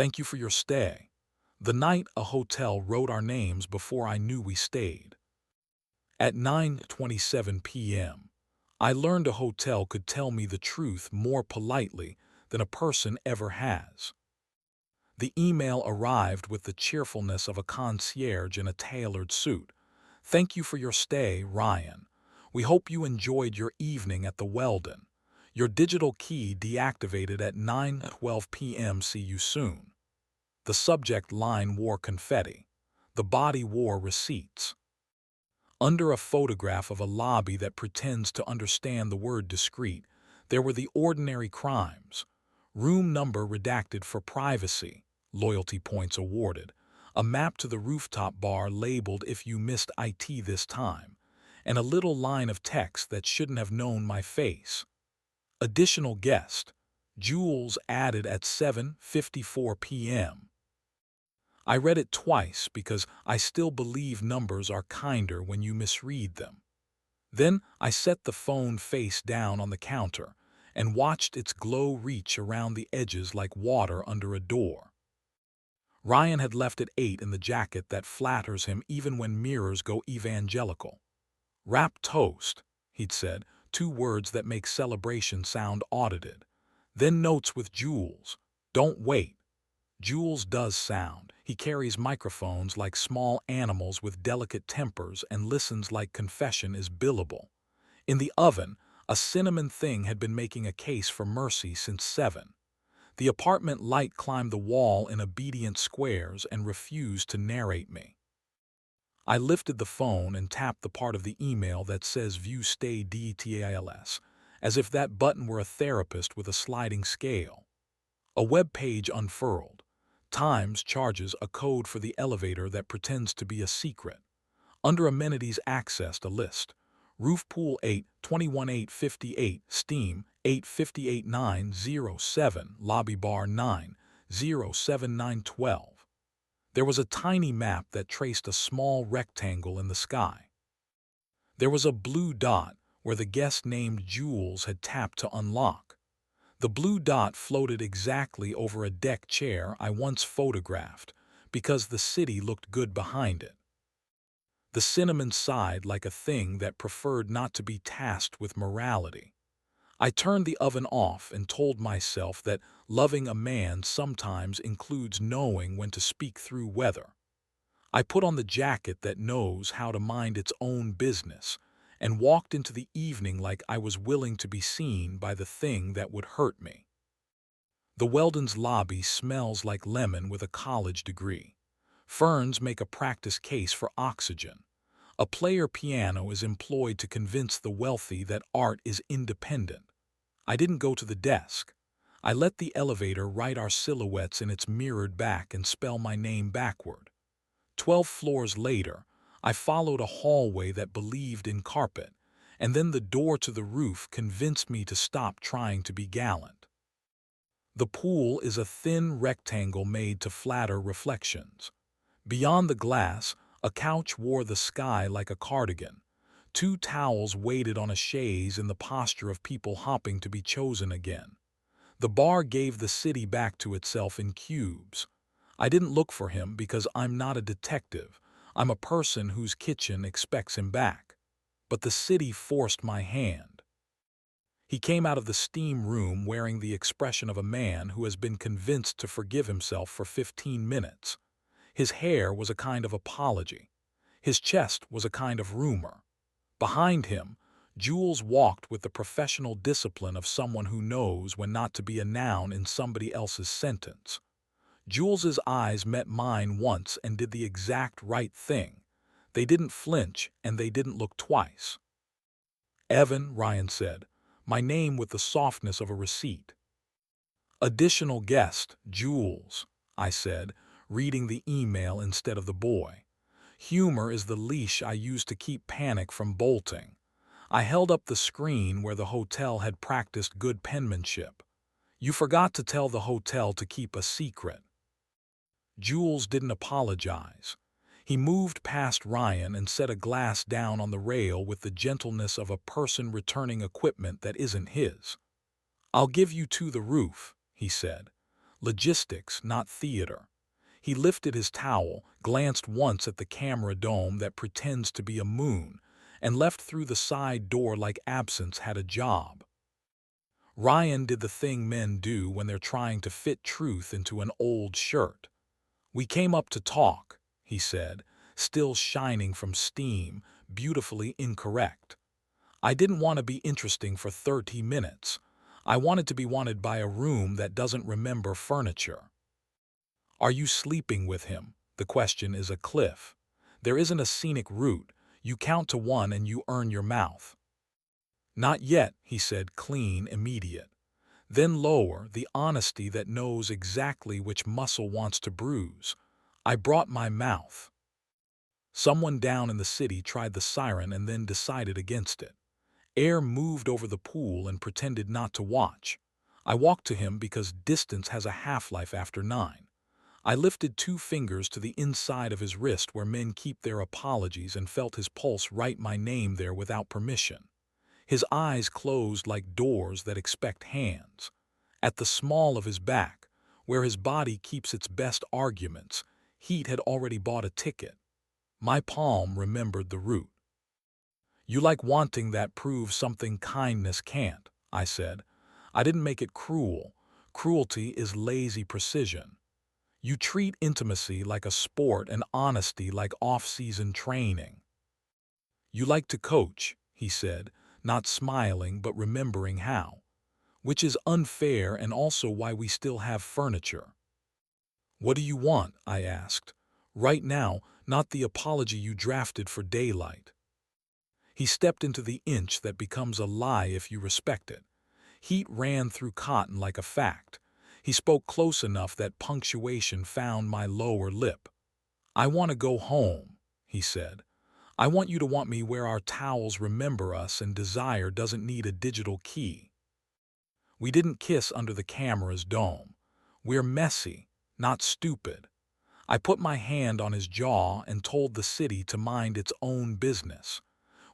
Thank you for your stay. The night a hotel wrote our names before I knew we stayed. At 9:27 p.m., I learned a hotel could tell me the truth more politely than a person ever has. The email arrived with the cheerfulness of a concierge in a tailored suit. Thank you for your stay, Ryan. We hope you enjoyed your evening at the Weldon. Your digital key deactivated at 9:12 p.m. See you soon. The subject line wore confetti. The body wore receipts. Under a photograph of a lobby that pretends to understand the word discreet, there were the ordinary crimes. Room number redacted for privacy, loyalty points awarded, a map to the rooftop bar labeled if you missed IT this time, and a little line of text that shouldn't have known my face. Additional guest, Jules added at 7:54 p.m. I read it twice because I still believe numbers are kinder when you misread them. Then I set the phone face down on the counter and watched its glow reach around the edges like water under a door. Ryan had left it 8 in the jacket that flatters him even when mirrors go evangelical. Wrap toast, he'd said, 2 words that make celebration sound audited. Then notes with Jules. Don't wait. Jules does sound. He carries microphones like small animals with delicate tempers and listens like confession is billable. In the oven, a cinnamon thing had been making a case for mercy since 7. The apartment light climbed the wall in obedient squares and refused to narrate me. I lifted the phone and tapped the part of the email that says View Stay Details, as if that button were a therapist with a sliding scale. A web page unfurled. Times charges a code for the elevator that pretends to be a secret. Under amenities accessed a list. Roof pool 8, 21858, steam 858-907, lobby bar 9-07912. There was a tiny map that traced a small rectangle in the sky. There was a blue dot where the guest named Jules had tapped to unlock. The blue dot floated exactly over a deck chair I once photographed because the city looked good behind it. The cinnamon sighed like a thing that preferred not to be tasked with morality. I turned the oven off and told myself that loving a man sometimes includes knowing when to speak through weather. I put on the jacket that knows how to mind its own business and walked into the evening like I was willing to be seen by the thing that would hurt me. The Weldon's lobby smells like lemon with a college degree. Ferns make a practice case for oxygen. A player piano is employed to convince the wealthy that art is independent. I didn't go to the desk. I let the elevator write our silhouettes in its mirrored back and spell my name backward. 12 floors later, I followed a hallway that believed in carpet, and then the door to the roof convinced me to stop trying to be gallant. The pool is a thin rectangle made to flatter reflections. Beyond the glass, a couch wore the sky like a cardigan. 2 towels waited on a chaise in the posture of people hopping to be chosen again. The bar gave the city back to itself in cubes. I didn't look for him because I'm not a detective. I'm a person whose kitchen expects him back. But the city forced my hand. He came out of the steam room wearing the expression of a man who has been convinced to forgive himself for 15 minutes. His hair was a kind of apology. His chest was a kind of rumor. Behind him, Jules walked with the professional discipline of someone who knows when not to be a noun in somebody else's sentence. Jules's eyes met mine once and did the exact right thing. They didn't flinch and they didn't look twice. Evan, Ryan said, my name with the softness of a receipt. Additional guest, Jules, I said, reading the email instead of the boy. Humor is the leash I use to keep panic from bolting. I held up the screen where the hotel had practiced good penmanship. You forgot to tell the hotel to keep a secret. Jules didn't apologize. He moved past Ryan and set a glass down on the rail with the gentleness of a person returning equipment that isn't his. I'll give you to the roof, he said. Logistics, not theater. He lifted his towel, glanced once at the camera dome that pretends to be a moon, and left through the side door like absence had a job. Ryan did the thing men do when they're trying to fit truth into an old shirt. "We came up to talk," he said, still shining from steam, beautifully incorrect. "I didn't want to be interesting for 30 minutes. I wanted to be wanted by a room that doesn't remember furniture." Are you sleeping with him? The question is a cliff. There isn't a scenic route. You count to one and you earn your mouth. "Not yet," he said, clean, immediate. Then lower, the honesty that knows exactly which muscle wants to bruise. "I brought my mouth." Someone down in the city tried the siren and then decided against it. Air moved over the pool and pretended not to watch. I walked to him because distance has a half-life after 9. I lifted 2 fingers to the inside of his wrist where men keep their apologies and felt his pulse write my name there without permission. His eyes closed like doors that expect hands. At the small of his back, where his body keeps its best arguments, heat had already bought a ticket. My palm remembered the route. "You like wanting that proves something kindness can't," I said. "I didn't make it cruel. Cruelty is lazy precision. You treat intimacy like a sport and honesty like off-season training." "You like to coach," he said, not smiling but remembering how. "Which is unfair and also why we still have furniture." "What do you want?" I asked. "Right now, not the apology you drafted for daylight." He stepped into the inch that becomes a lie if you respect it. Heat ran through cotton like a fact. He spoke close enough that punctuation found my lower lip. "I want to go home," he said. "I want you to want me where our towels remember us and desire doesn't need a digital key." We didn't kiss under the camera's dome. We're messy, not stupid. I put my hand on his jaw and told the city to mind its own business.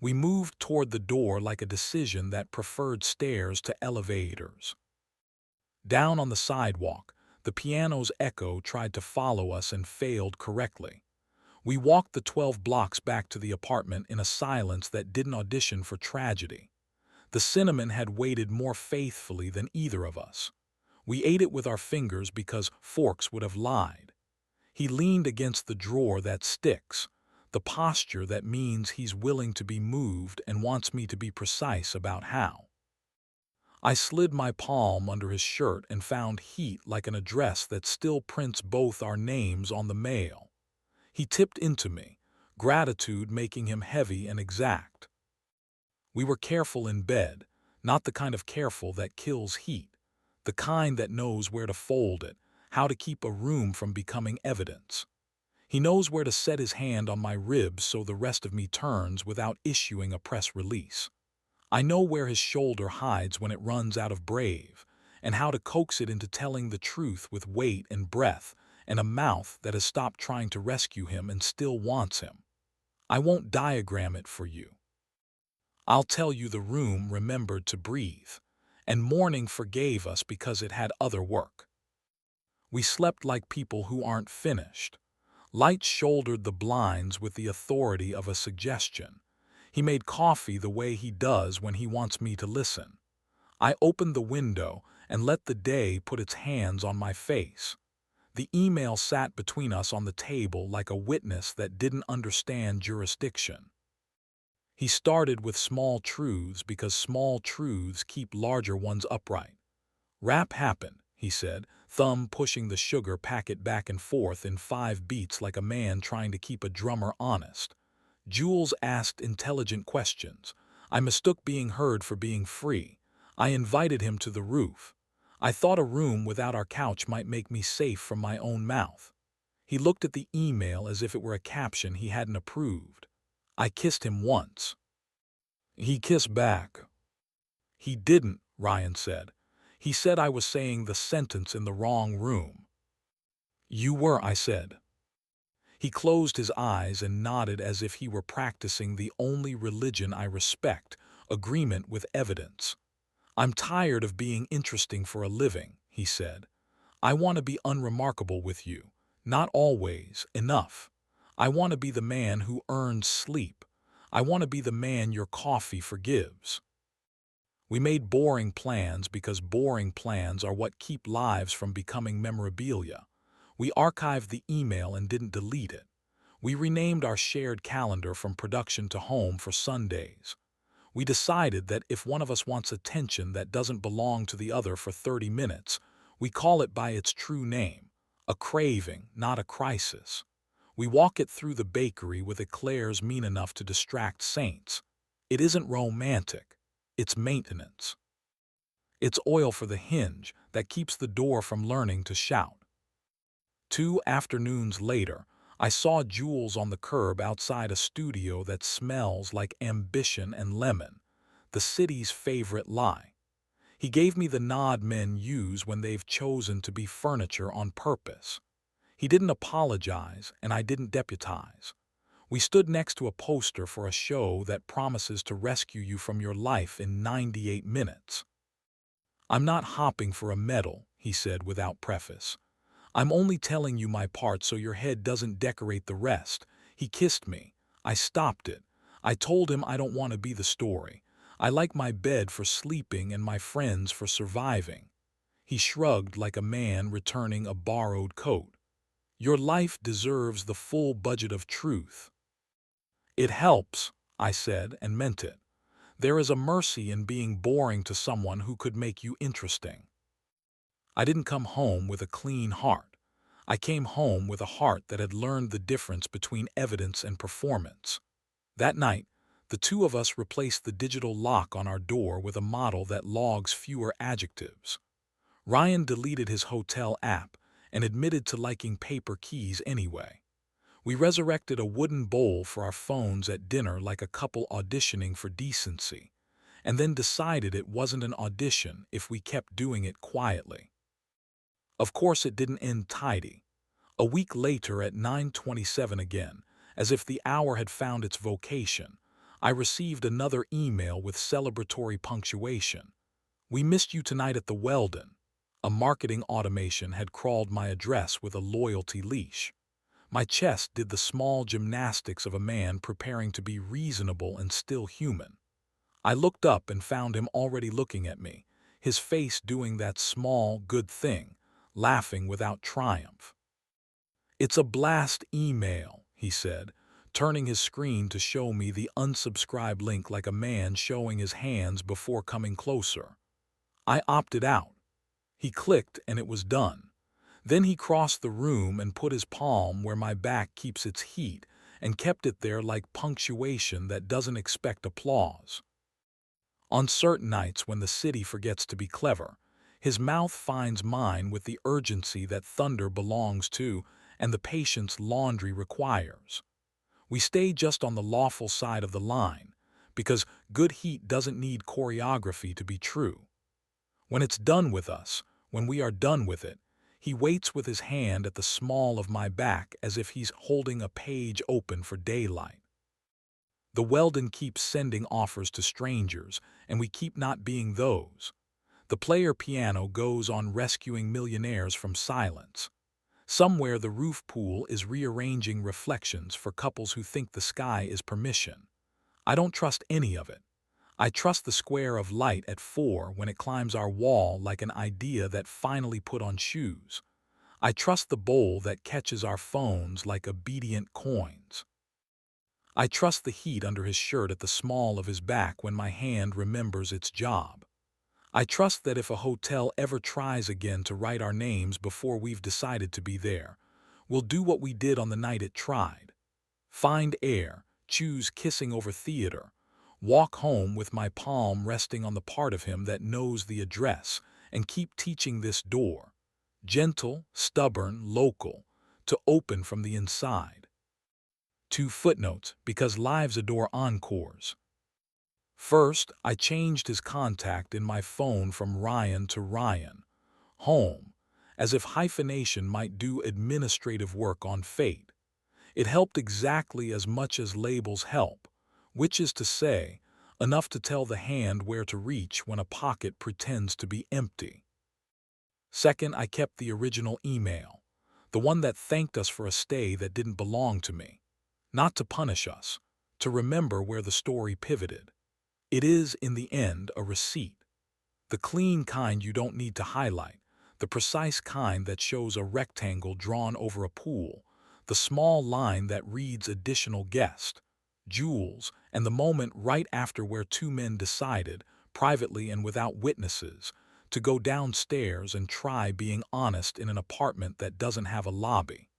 We moved toward the door like a decision that preferred stairs to elevators. Down on the sidewalk, the piano's echo tried to follow us and failed correctly. We walked the 12 blocks back to the apartment in a silence that didn't audition for tragedy. The cinnamon had waited more faithfully than either of us. We ate it with our fingers because forks would have lied. He leaned against the drawer that sticks, the posture that means he's willing to be moved and wants me to be precise about how. I slid my palm under his shirt and found heat like an address that still prints both our names on the mail. He tipped into me, gratitude making him heavy and exact. We were careful in bed, not the kind of careful that kills heat, the kind that knows where to fold it, how to keep a room from becoming evidence. He knows where to set his hand on my ribs so the rest of me turns without issuing a press release. I know where his shoulder hides when it runs out of brave, and how to coax it into telling the truth with weight and breath, and a mouth that has stopped trying to rescue him and still wants him. I won't diagram it for you. I'll tell you the room remembered to breathe, and morning forgave us because it had other work. We slept like people who aren't finished. Light shouldered the blinds with the authority of a suggestion. He made coffee the way he does when he wants me to listen. I opened the window and let the day put its hands on my face. The email sat between us on the table like a witness that didn't understand jurisdiction. He started with small truths because small truths keep larger ones upright. "Rap happened," he said, thumb pushing the sugar packet back and forth in 5 beats like a man trying to keep a drummer honest. Jules asked intelligent questions. I mistook being heard for being free. I invited him to the roof. I thought a room without our couch might make me safe from my own mouth. He looked at the email as if it were a caption he hadn't approved. I kissed him once. He kissed back. "He didn't," Ryan said. "He said I was saying the sentence in the wrong room." "You were," I said. He closed his eyes and nodded as if he were practicing the only religion I respect, agreement with evidence. "I'm tired of being interesting for a living," he said. I want to be unremarkable with you. Not always enough. I want to be the man who earns sleep. I want to be the man your coffee forgives. We made boring plans because boring plans are what keep lives from becoming memorabilia. We archived the email and didn't delete it. We renamed our shared calendar from production to home for Sundays. We decided that if one of us wants attention that doesn't belong to the other for 30 minutes, we call it by its true name, a craving, not a crisis. We walk it through the bakery with eclairs mean enough to distract saints. It isn't romantic, it's maintenance. It's oil for the hinge that keeps the door from learning to shout. 2 afternoons later, I saw Jules on the curb outside a studio that smells like ambition and lemon, the city's favorite lie. He gave me the nod men use when they've chosen to be furniture on purpose. He didn't apologize, and I didn't deputize. We stood next to a poster for a show that promises to rescue you from your life in 98 minutes. "I'm not hopping for a medal," he said without preface. "I'm only telling you my part so your head doesn't decorate the rest." He kissed me. I stopped it. I told him I don't want to be the story. I like my bed for sleeping and my friends for surviving. He shrugged like a man returning a borrowed coat. "Your life deserves the full budget of truth." "It helps," I said, and meant it. There is a mercy in being boring to someone who could make you interesting. I didn't come home with a clean heart. I came home with a heart that had learned the difference between evidence and performance. That night, the two of us replaced the digital lock on our door with a model that logs fewer adjectives. Ryan deleted his hotel app and admitted to liking paper keys anyway. We resurrected a wooden bowl for our phones at dinner like a couple auditioning for decency, and then decided it wasn't an audition if we kept doing it quietly. Of course, it didn't end tidy. A week later at 9:27 again, as if the hour had found its vocation, I received another email with celebratory punctuation. "We missed you tonight at the Weldon." A marketing automation had crawled my address with a loyalty leash. My chest did the small gymnastics of a man preparing to be reasonable and still human. I looked up and found him already looking at me, his face doing that small, good thing, laughing without triumph. "It's a blast email," he said, turning his screen to show me the unsubscribe link like a man showing his hands before coming closer. I opted out. He clicked and it was done. Then he crossed the room and put his palm where my back keeps its heat and kept it there like punctuation that doesn't expect applause. On certain nights when the city forgets to be clever, his mouth finds mine with the urgency that thunder belongs to and the patience laundry requires. We stay just on the lawful side of the line, because good heat doesn't need choreography to be true. When it's done with us, when we are done with it, he waits with his hand at the small of my back as if he's holding a page open for daylight. The Weldon keeps sending offers to strangers, and we keep not being those. The player piano goes on rescuing millionaires from silence. Somewhere the roof pool is rearranging reflections for couples who think the sky is permission. I don't trust any of it. I trust the square of light at 4 when it climbs our wall like an idea that finally put on shoes. I trust the bowl that catches our phones like obedient coins. I trust the heat under his shirt at the small of his back when my hand remembers its job. I trust that if a hotel ever tries again to write our names before we've decided to be there, we'll do what we did on the night it tried. Find air, choose kissing over theater, walk home with my palm resting on the part of him that knows the address, and keep teaching this door, gentle, stubborn, local, to open from the inside. 2 footnotes, because lives adore encores. First, I changed his contact in my phone from Ryan to Ryan, home, as if hyphenation might do administrative work on fate. It helped exactly as much as labels help, which is to say, enough to tell the hand where to reach when a pocket pretends to be empty. Second, I kept the original email, the one that thanked us for a stay that didn't belong to me. Not to punish us, to remember where the story pivoted. It is, in the end, a receipt. The clean kind you don't need to highlight, the precise kind that shows a rectangle drawn over a pool, the small line that reads additional guest, Jules, and the moment right after where two men decided, privately and without witnesses, to go downstairs and try being honest in an apartment that doesn't have a lobby.